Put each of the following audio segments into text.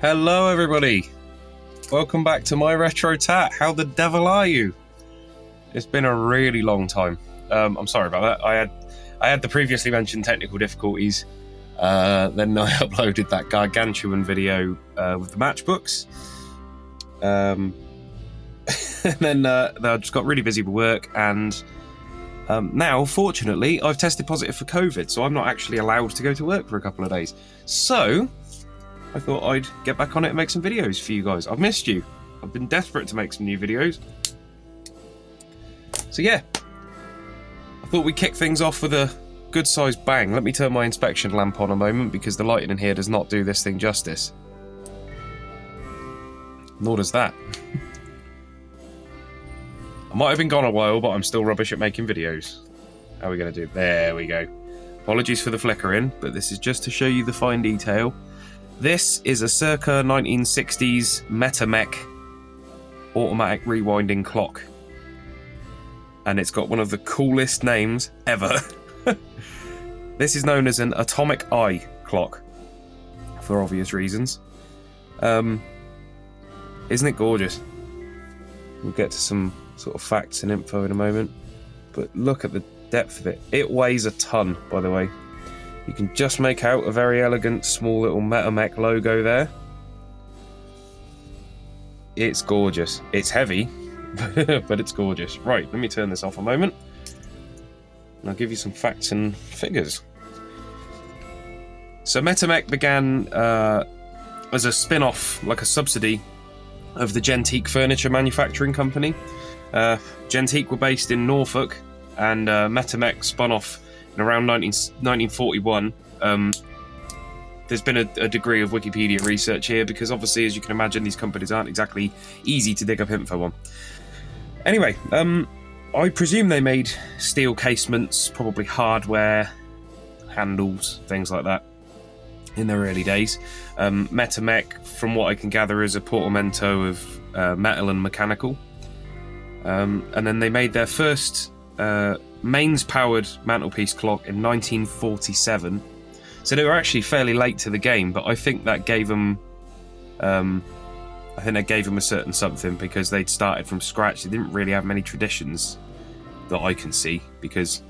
Hello everybody, welcome back to MyRetroTat. How the devil are you? It's been a really long time. I'm sorry about that. I had the previously mentioned technical difficulties. Then I uploaded that gargantuan video with the matchbooks. And then I just got really busy with work, and now, fortunately, I've tested positive for COVID, so I'm not actually allowed to go to work for a couple of days. So I thought I'd get back on it and make some videos for you guys. I've missed you. I've been desperate to make some new videos. So yeah, I thought we'd kick things off with a good-sized bang. Let me turn my inspection lamp on a moment, because the lighting in here does not do this thing justice. Nor does that. I might have been gone a while, but I'm still rubbish at making videos. How are we going to do? There we go. Apologies for the flickering, but this is just to show you the fine detail. This is a circa 1960s Metamec automatic rewinding clock. And it's got one of the coolest names ever. This is known as an atomic eye clock, for obvious reasons. Isn't it gorgeous? We'll get to some sort of facts and info in a moment. But look at the depth of it. It weighs a ton, by the way. You can just make out a very elegant, small little Metamec logo there. It's gorgeous. It's heavy, but it's gorgeous. Right, let me turn this off a moment, and I'll give you some facts and figures. So Metamec began as a spin-off, like a subsidy, of the Gentique furniture manufacturing company. Gentique were based in Norfolk, and Metamec spun off in around 1941. There's been a degree of Wikipedia research here, because obviously, as you can imagine, these companies aren't exactly easy to dig up info on. Anyway, I presume they made steel casements, probably hardware, handles, things like that, in their early days. Metamec, from what I can gather, is a portmanteau of metal and mechanical. And then they made their first mains-powered mantelpiece clock in 1947. So they were actually fairly late to the game, but I think that gave them a certain something, because they'd started from scratch. They didn't really have many traditions that I can see, because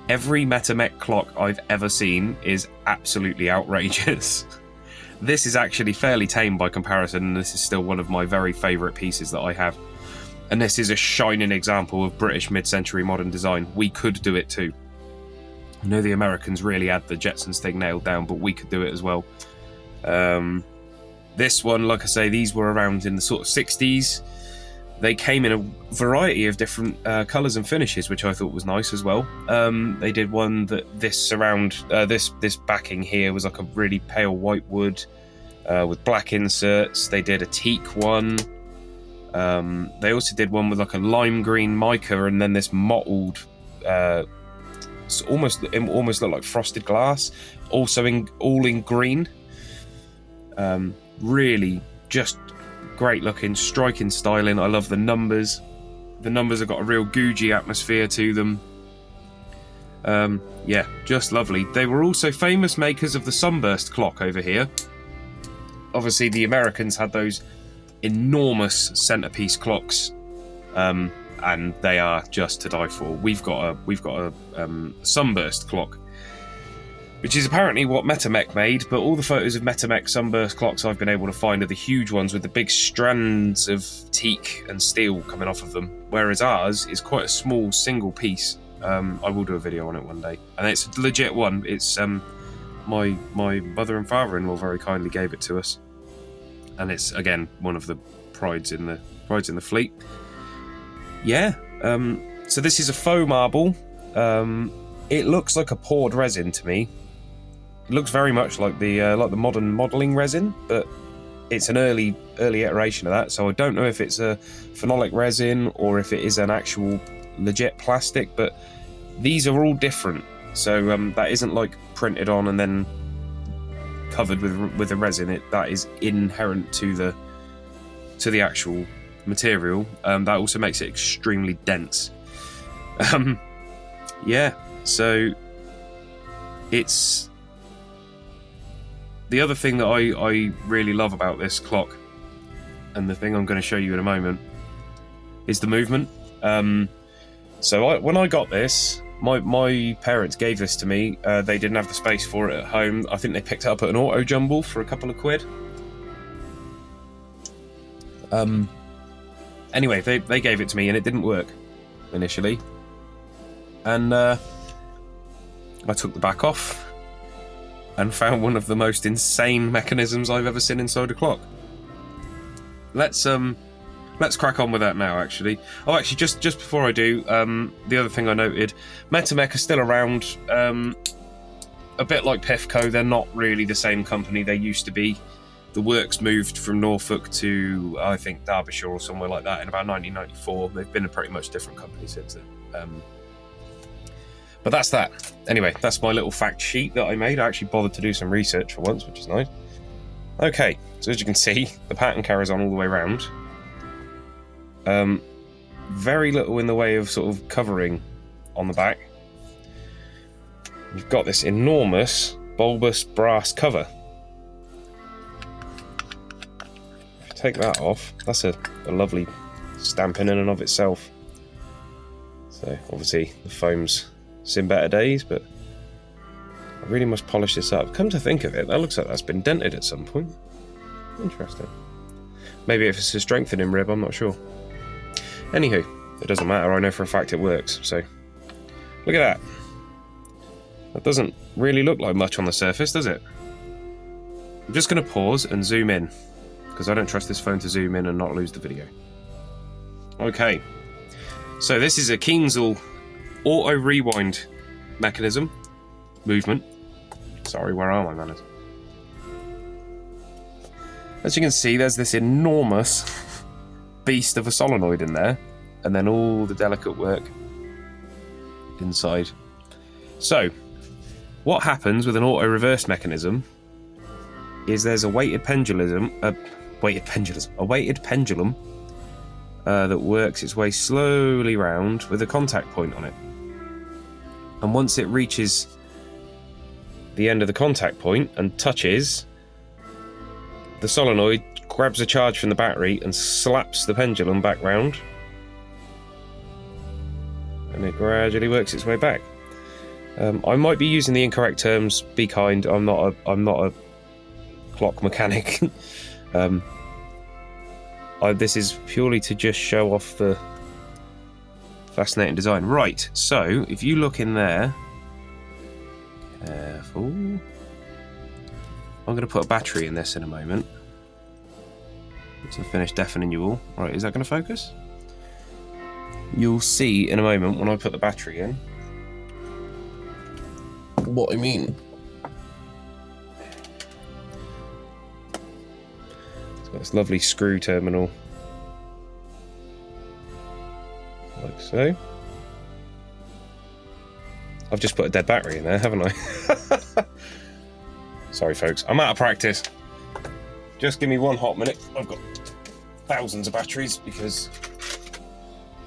every Metamec clock I've ever seen is absolutely outrageous. This is actually fairly tame by comparison, and this is still one of my very favourite pieces that I have. And this is a shining example of British mid-century modern design. We could do it too. I know the Americans really had the Jetsons thing nailed down, but we could do it as well. This one, like I say, these were around in the sort of 60s. They came in a variety of different colours and finishes, which I thought was nice as well. They did one that this backing here was like a really pale white wood with black inserts. They did a teak one. They also did one with like a lime green mica, and then this mottled, almost looked like frosted glass, also all in green. Really just great looking, striking styling. I love the numbers. The numbers have got a real Gucci atmosphere to them. Yeah, just lovely. They were also famous makers of the Sunburst Clock over here. Obviously, the Americans had those enormous centerpiece clocks, and they are just to die for. We've got a Sunburst clock, which is apparently what Metamec made, but all the photos of Metamec Sunburst clocks I've been able to find are the huge ones with the big strands of teak and steel coming off of them, whereas ours is quite a small single piece. I will do a video on it one day, and it's a legit one. It's my mother and father-in-law very kindly gave it to us, and it's again one of the prides in the fleet. Yeah. So this is a faux marble. It looks like a poured resin to me. It looks very much like the modern modelling resin, but it's an early iteration of that. So I don't know if it's a phenolic resin or if it is an actual legit plastic. But these are all different. So that isn't like printed on and then covered with a resin. That is inherent to the actual material. That also makes it extremely dense. Yeah. So it's the other thing that I really love about this clock, and the thing I'm going to show you in a moment, is the movement. So when I got this, my parents gave this to me. They didn't have the space for it at home. I think they picked it up at an auto jumble for a couple of quid. Anyway, they gave it to me and it didn't work initially. And I took the back off and found one of the most insane mechanisms I've ever seen inside a clock. Let's crack on with that now, actually. Oh, actually, just before I do, the other thing I noted, Metamec are still around. A bit like Pifco, they're not really the same company they used to be. The works moved from Norfolk to, I think, Derbyshire or somewhere like that in about 1994. They've been a pretty much different company since then. But that's that. Anyway, that's my little fact sheet that I made. I actually bothered to do some research for once, which is nice. Okay, so as you can see, the pattern carries on all the way around. Very little in the way of sort of covering on the back. You've got this enormous bulbous brass cover. If you take that off, that's a lovely stamping in and of itself. So obviously the foam's seen better days, but I really must polish this up. Come to think of it, that looks like that's been dented at some point. Interesting. Maybe if it's a strengthening rib, I'm not sure. Anywho, it doesn't matter, I know for a fact it works, so look at that. That doesn't really look like much on the surface, does it? I'm just going to pause and zoom in, because I don't trust this phone to zoom in and not lose the video. Okay, so this is a Kienzl auto rewind mechanism. Movement. Sorry, where are my manners? As you can see, there's this enormous beast of a solenoid in there, and then all the delicate work inside. So, what happens with an auto reverse mechanism is there's a weighted pendulum that works its way slowly round with a contact point on it. And once it reaches the end of the contact point and touches, the solenoid grabs a charge from the battery and slaps the pendulum back round, and it gradually works its way back. I might be using the incorrect terms. Be kind. I'm not a clock mechanic. This is purely to just show off the fascinating design. Right. So if you look in there, careful. I'm going to put a battery in this in a moment. Once I finish deafening you all. Right, is that going to focus? You'll see in a moment when I put the battery in what I mean. It's got this lovely screw terminal, like so. I've just put a dead battery in there, haven't I? Sorry folks, I'm out of practice. Just give me one hot minute. I've got thousands of batteries because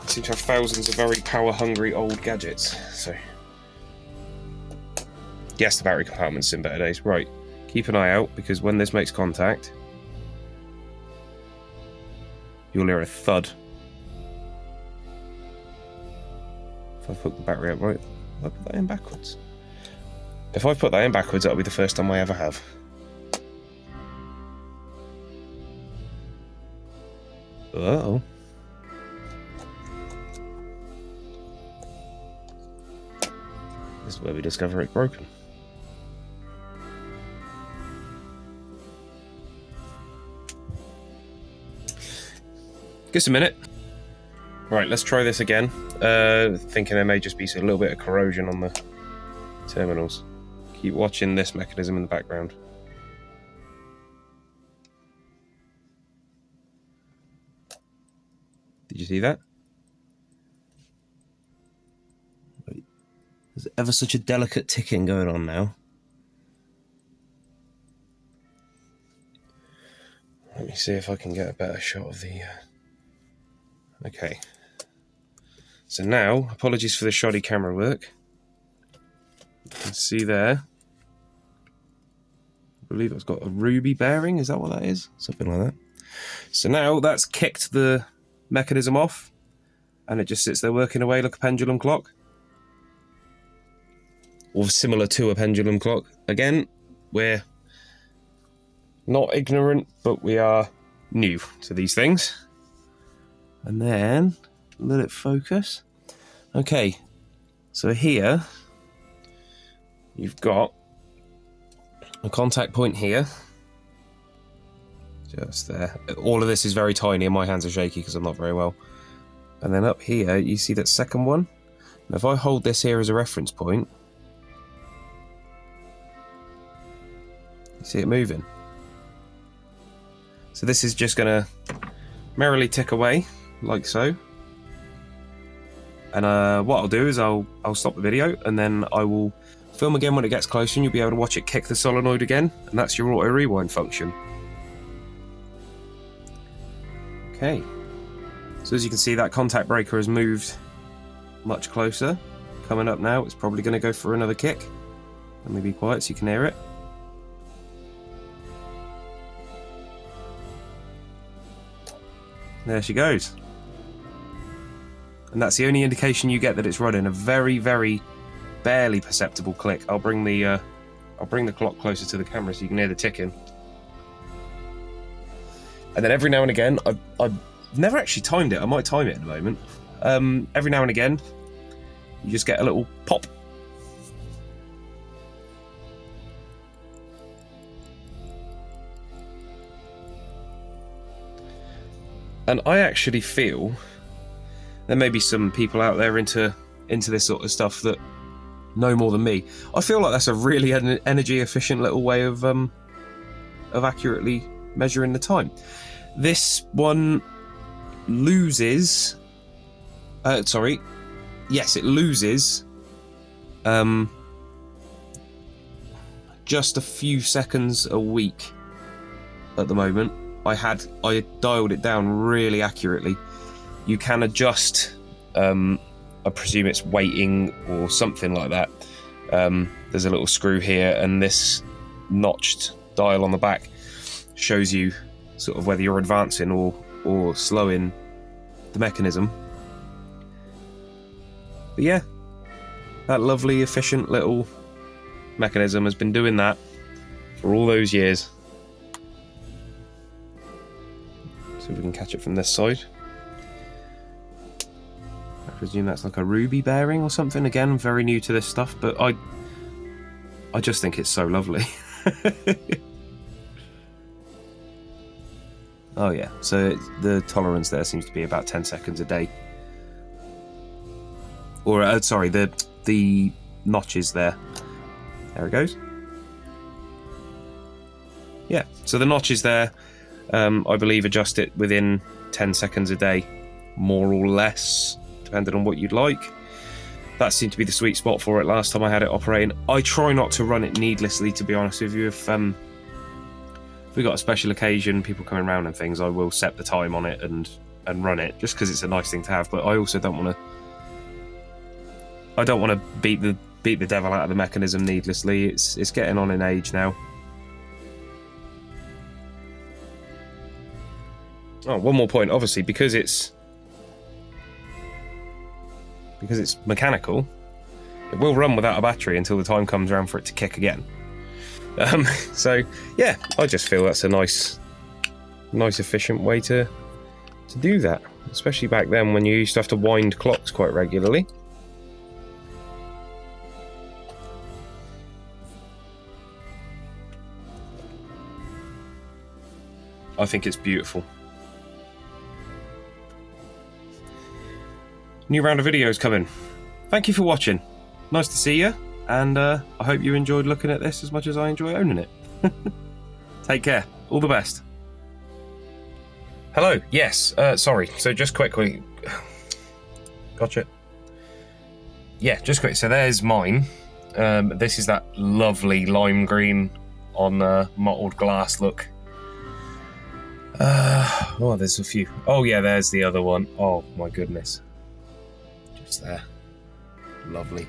I seem to have thousands of very power-hungry old gadgets. So, yes, the battery compartment's in better days. Right, keep an eye out because when this makes contact, you'll hear a thud. If I put the battery up right, I put that in backwards. If I put that in backwards, that'll be the first time I ever have. Uh-oh. This is where we discover it broken. Give us a minute. Right, let's try this again. Thinking there may just be a little bit of corrosion on the terminals. Keep watching this mechanism in the background. Did you see that? There's ever such a delicate ticking going on now. Let me see if I can get a better shot of the... Okay. So now, apologies for the shoddy camera work. You can see there. I believe it's got a ruby bearing. Is that what that is? Something like that. So now that's kicked the mechanism off, and it just sits there working away like a pendulum clock. Or similar to a pendulum clock. Again, we're not ignorant, but we are new to these things. And then, let it focus. Okay, so here, you've got a contact point here. Just there. All of this is very tiny and my hands are shaky because I'm not very well. And then up here, you see that second one? Now if I hold this here as a reference point, you see it moving. So this is just going to merrily tick away, like so. And what I'll do is I'll stop the video and then I will film again when it gets closer and you'll be able to watch it kick the solenoid again. And that's your auto rewind function. Okay. So as you can see, that contact breaker has moved much closer. Coming up now, it's probably going to go for another kick. Let me be quiet so you can hear it. There she goes. And that's the only indication you get that it's running, a very, very barely perceptible click. I'll bring the clock closer to the camera so you can hear the ticking. And then every now and again, I've never actually timed it. I might time it in a moment. Every now and again, you just get a little pop. And I actually feel there may be some people out there into this sort of stuff that know more than me. I feel like that's a really energy efficient little way of accurately measuring the time. This one loses. Yes, it loses just a few seconds a week at the moment. I dialed it down really accurately. You can adjust, I presume it's weighting or something like that. There's a little screw here, and this notched dial on the back shows you sort of whether you're advancing or slowing the mechanism. But yeah, that lovely, efficient little mechanism has been doing that for all those years. See if we can catch it from this side. I presume that's like a ruby bearing or something. Again, I'm very new to this stuff, but I just think it's so lovely. Oh yeah, so the tolerance there seems to be about 10 seconds a day. Or, sorry, the notches there. There it goes. Yeah, so the notches there, I believe adjust it within 10 seconds a day, more or less, depending on what you'd like. That seemed to be the sweet spot for it last time I had it operating. I try not to run it needlessly, to be honest with you. If we got a special occasion, people coming around and things, I will set the time on it and run it, just because it's a nice thing to have. But I also don't want to beat the devil out of the mechanism needlessly. It's getting on in age now. Oh, one more point. Obviously, because it's mechanical, it will run without a battery until the time comes around for it to kick again. So yeah, I just feel that's a nice efficient way to do that, especially back then when you used to have to wind clocks quite regularly. I think it's beautiful. New round of videos coming. Thank you for watching. Nice to see you, and I hope you enjoyed looking at this as much as I enjoy owning it. Take care. All the best. Hello. Yes. Sorry. So just quickly. Gotcha. Yeah, just quick. So there's mine. This is that lovely lime green on mottled glass look. Oh, there's a few. Oh yeah, there's the other one. Oh my goodness. Just there. Lovely.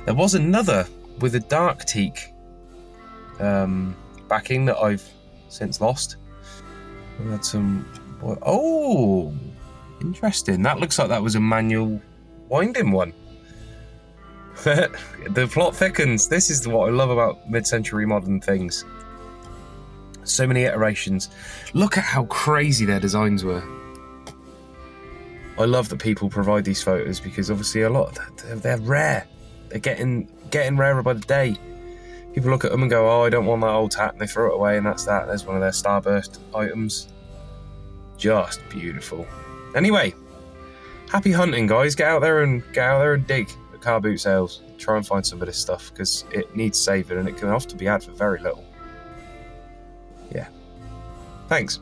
There was another with a dark teak back backing that I've since lost. We had some... Oh! Interesting. That looks like that was a manual winding one. The plot thickens. This is what I love about mid-century modern things. So many iterations. Look at how crazy their designs were. I love that people provide these photos because obviously a lot they're rare. They're getting rarer by the day. People look at them and go, "Oh, I don't want that old tat," and they throw it away, and that's that. There's one of their Starburst items. Just beautiful. Anyway, happy hunting, guys. Get out there and dig at car boot sales. Try and find some of this stuff because it needs saving and it can often be had for very little. Yeah. Thanks.